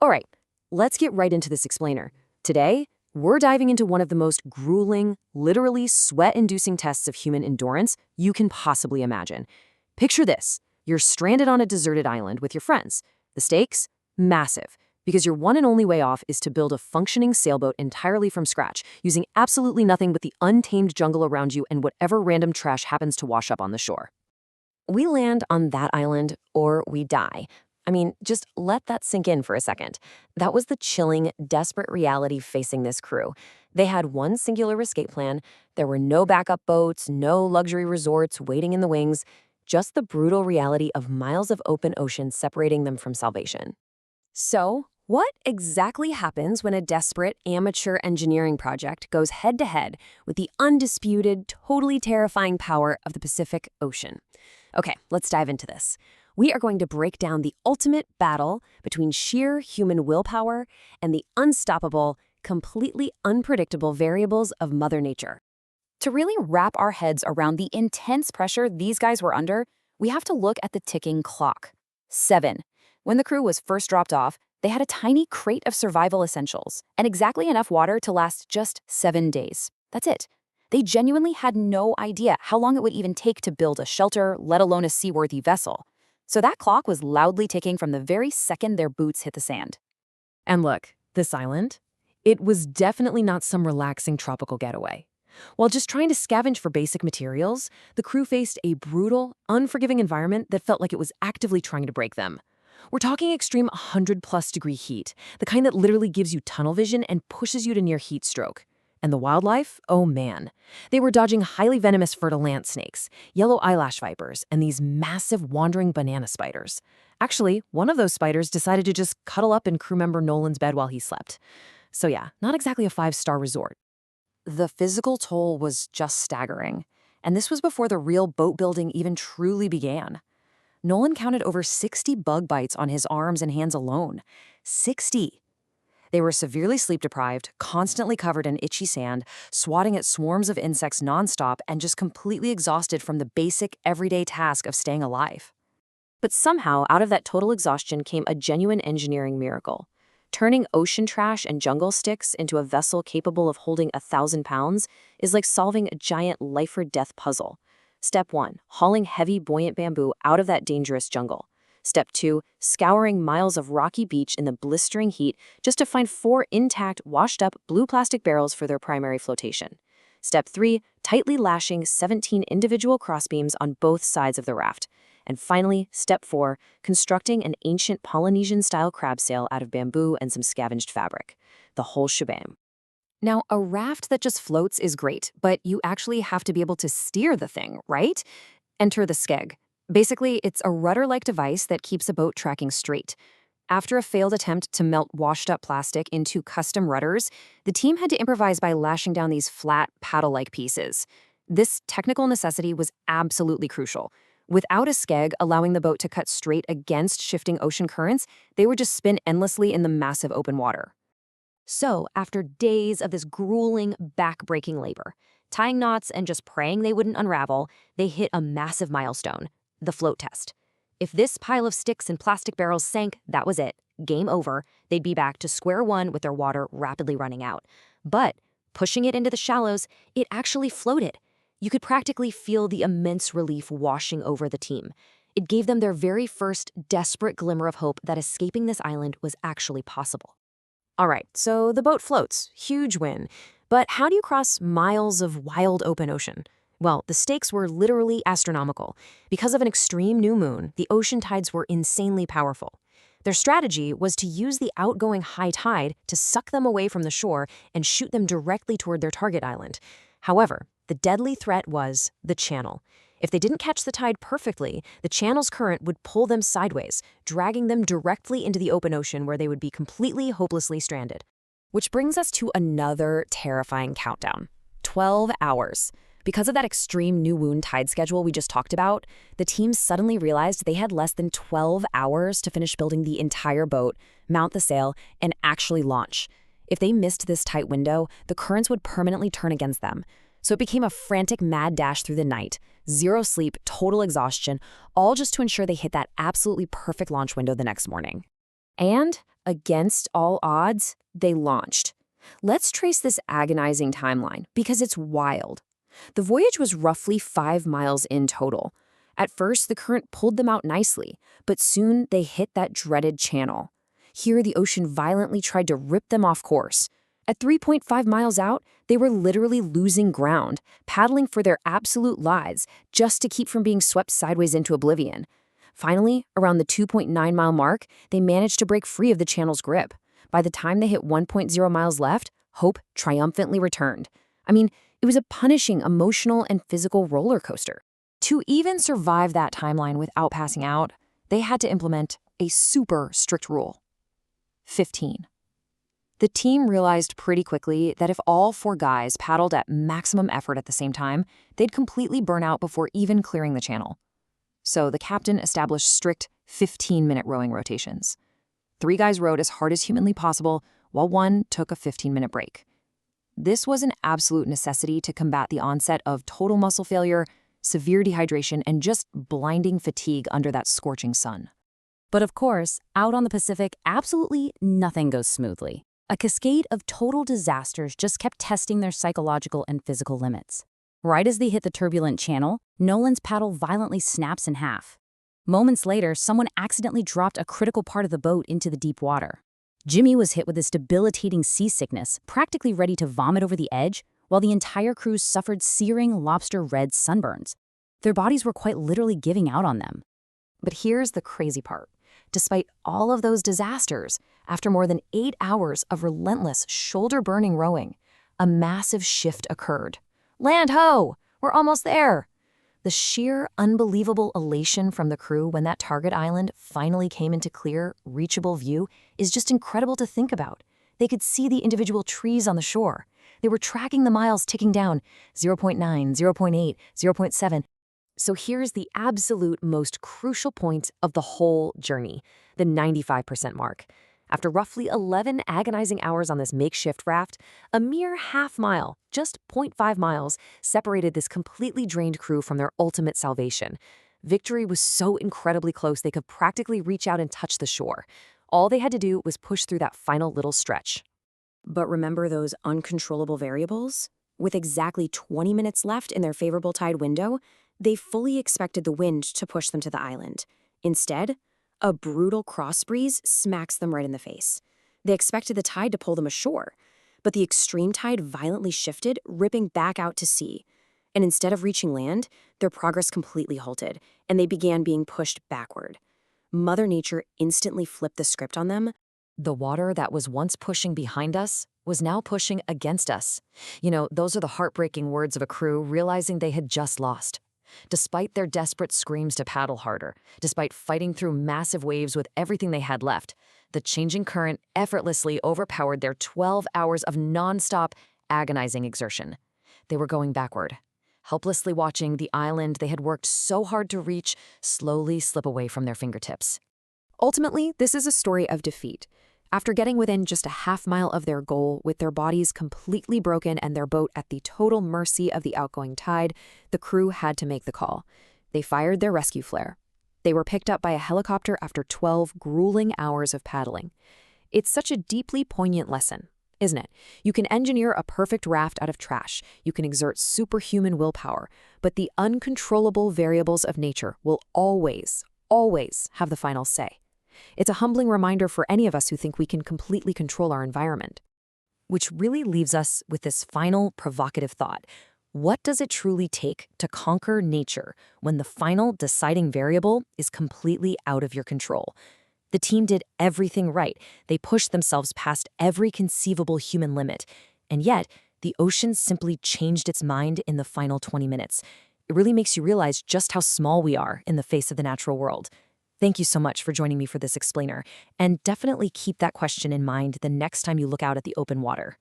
All right, let's get right into this explainer. Today, we're diving into one of the most grueling, literally sweat-inducing tests of human endurance you can possibly imagine. Picture this. You're stranded on a deserted island with your friends. The stakes? Massive, because your one and only way off is to build a functioning sailboat entirely from scratch, using absolutely nothing but the untamed jungle around you and whatever random trash happens to wash up on the shore. We land on that island, or we die. I mean, just let that sink in for a second. That was the chilling, desperate reality facing this crew. They had one singular escape plan. There were no backup boats, no luxury resorts waiting in the wings, just the brutal reality of miles of open ocean separating them from salvation. So, what exactly happens when a desperate amateur engineering project goes head-to-head with the undisputed, totally terrifying power of the Pacific Ocean? Okay, let's dive into this. We are going to break down the ultimate battle between sheer human willpower and the unstoppable, completely unpredictable variables of Mother Nature. To really wrap our heads around the intense pressure these guys were under, we have to look at the ticking clock. 7. When the crew was first dropped off, they had a tiny crate of survival essentials and exactly enough water to last just 7 days. That's it. They genuinely had no idea how long it would even take to build a shelter, let alone a seaworthy vessel. So that clock was loudly ticking from the very second their boots hit the sand. And look, this island, it was definitely not some relaxing tropical getaway. While just trying to scavenge for basic materials, the crew faced a brutal, unforgiving environment that felt like it was actively trying to break them. We're talking extreme 100+ degree heat, the kind that literally gives you tunnel vision and pushes you to near heat stroke. And the wildlife? Oh man. They were dodging highly venomous fertile ant snakes, yellow eyelash vipers, and these massive wandering banana spiders. Actually, one of those spiders decided to just cuddle up in crew member Nolan's bed while he slept. So yeah, not exactly a 5-star resort. The physical toll was just staggering. And this was before the real boat building even truly began. Nolan counted over 60 bug bites on his arms and hands alone. 60! They were severely sleep-deprived, constantly covered in itchy sand, swatting at swarms of insects nonstop, and just completely exhausted from the basic, everyday task of staying alive. But somehow, out of that total exhaustion came a genuine engineering miracle. Turning ocean trash and jungle sticks into a vessel capable of holding 1,000 pounds is like solving a giant life-or-death puzzle. Step 1, hauling heavy, buoyant bamboo out of that dangerous jungle. Step 2, scouring miles of rocky beach in the blistering heat just to find 4 intact, washed-up blue plastic barrels for their primary flotation. Step 3, tightly lashing 17 individual crossbeams on both sides of the raft. And finally, Step 4, constructing an ancient Polynesian-style crab sail out of bamboo and some scavenged fabric. The whole shebang. Now, a raft that just floats is great, but you actually have to be able to steer the thing, right? Enter the skeg. Basically, it's a rudder-like device that keeps a boat tracking straight. After a failed attempt to melt washed-up plastic into custom rudders, the team had to improvise by lashing down these flat, paddle-like pieces. This technical necessity was absolutely crucial. Without a skeg allowing the boat to cut straight against shifting ocean currents, they would just spin endlessly in the massive open water. So, after days of this grueling, back-breaking labor, tying knots and just praying they wouldn't unravel, they hit a massive milestone. The float test. If this pile of sticks and plastic barrels sank, that was it. Game over. They'd be back to square one with their water rapidly running out. But pushing it into the shallows, it actually floated. You could practically feel the immense relief washing over the team. It gave them their very first desperate glimmer of hope that escaping this island was actually possible. All right, so the boat floats. Huge win. But how do you cross miles of wild open ocean? Well, the stakes were literally astronomical. Because of an extreme new moon, the ocean tides were insanely powerful. Their strategy was to use the outgoing high tide to suck them away from the shore and shoot them directly toward their target island. However, the deadly threat was the channel. If they didn't catch the tide perfectly, the channel's current would pull them sideways, dragging them directly into the open ocean where they would be completely hopelessly stranded. Which brings us to another terrifying countdown. 12 hours. Because of that extreme new moon tide schedule we just talked about, the team suddenly realized they had less than 12 hours to finish building the entire boat, mount the sail, and actually launch. If they missed this tight window, the currents would permanently turn against them. So it became a frantic mad dash through the night, zero sleep, total exhaustion, all just to ensure they hit that absolutely perfect launch window the next morning. And Against all odds, they launched. Let's trace this agonizing timeline because it's wild. The voyage was roughly 5 miles in total. At first, the current pulled them out nicely, but soon they hit that dreaded channel. Here, the ocean violently tried to rip them off course. At 3.5 miles out, they were literally losing ground, paddling for their absolute lives just to keep from being swept sideways into oblivion. Finally, around the 2.9-mile mark, they managed to break free of the channel's grip. By the time they hit 1.0 miles left, hope triumphantly returned. I mean, it was a punishing emotional and physical roller coaster. To even survive that timeline without passing out, they had to implement a super strict rule. 15. The team realized pretty quickly that if all 4 guys paddled at maximum effort at the same time, they'd completely burn out before even clearing the channel. So the captain established strict 15-minute rowing rotations. 3 guys rowed as hard as humanly possible, while 1 took a 15-minute break. This was an absolute necessity to combat the onset of total muscle failure, severe dehydration, and just blinding fatigue under that scorching sun. But of course, out on the Pacific, absolutely nothing goes smoothly. A cascade of total disasters just kept testing their psychological and physical limits. Right as they hit the turbulent channel, Nolan's paddle violently snaps in half. Moments later, someone accidentally dropped a critical part of the boat into the deep water. Jimmy was hit with this debilitating seasickness, practically ready to vomit over the edge, while the entire crew suffered searing lobster-red sunburns. Their bodies were quite literally giving out on them. But here's the crazy part. Despite all of those disasters, after more than 8 hours of relentless, shoulder-burning rowing, a massive shift occurred. Land ho! We're almost there! The sheer, unbelievable elation from the crew when that target island finally came into clear, reachable view is just incredible to think about. They could see the individual trees on the shore. They were tracking the miles ticking down, 0.9, 0.8, 0.7. So here's the absolute most crucial point of the whole journey, the 95% mark. After roughly 11 agonizing hours on this makeshift raft, a mere half mile, just 0.5 miles, separated this completely drained crew from their ultimate salvation. Victory was so incredibly close they could practically reach out and touch the shore. All they had to do was push through that final little stretch. But remember those uncontrollable variables? With exactly 20 minutes left in their favorable tide window, they fully expected the wind to push them to the island. Instead, a brutal cross breeze smacks them right in the face. They expected the tide to pull them ashore, but the extreme tide violently shifted, ripping back out to sea. And instead of reaching land, their progress completely halted, and they began being pushed backward. Mother Nature instantly flipped the script on them. The water that was once pushing behind us was now pushing against us. Those are the heartbreaking words of a crew realizing they had just lost. Despite their desperate screams to paddle harder, despite fighting through massive waves with everything they had left, the changing current effortlessly overpowered their 12 hours of nonstop, agonizing exertion. They were going backward, helplessly watching the island they had worked so hard to reach slowly slip away from their fingertips. Ultimately, this is a story of defeat. After getting within just a half mile of their goal, with their bodies completely broken and their boat at the total mercy of the outgoing tide, the crew had to make the call. They fired their rescue flare. They were picked up by a helicopter after 12 grueling hours of paddling. It's such a deeply poignant lesson, isn't it? You can engineer a perfect raft out of trash. You can exert superhuman willpower, but the uncontrollable variables of nature will always have the final say. It's a humbling reminder for any of us who think we can completely control our environment. Which really leaves us with this final provocative thought. What does it truly take to conquer nature when the final deciding variable is completely out of your control? The team did everything right. They pushed themselves past every conceivable human limit. And yet, the ocean simply changed its mind in the final 20 minutes. It really makes you realize just how small we are in the face of the natural world. Thank you so much for joining me for this explainer, and definitely keep that question in mind the next time you look out at the open water.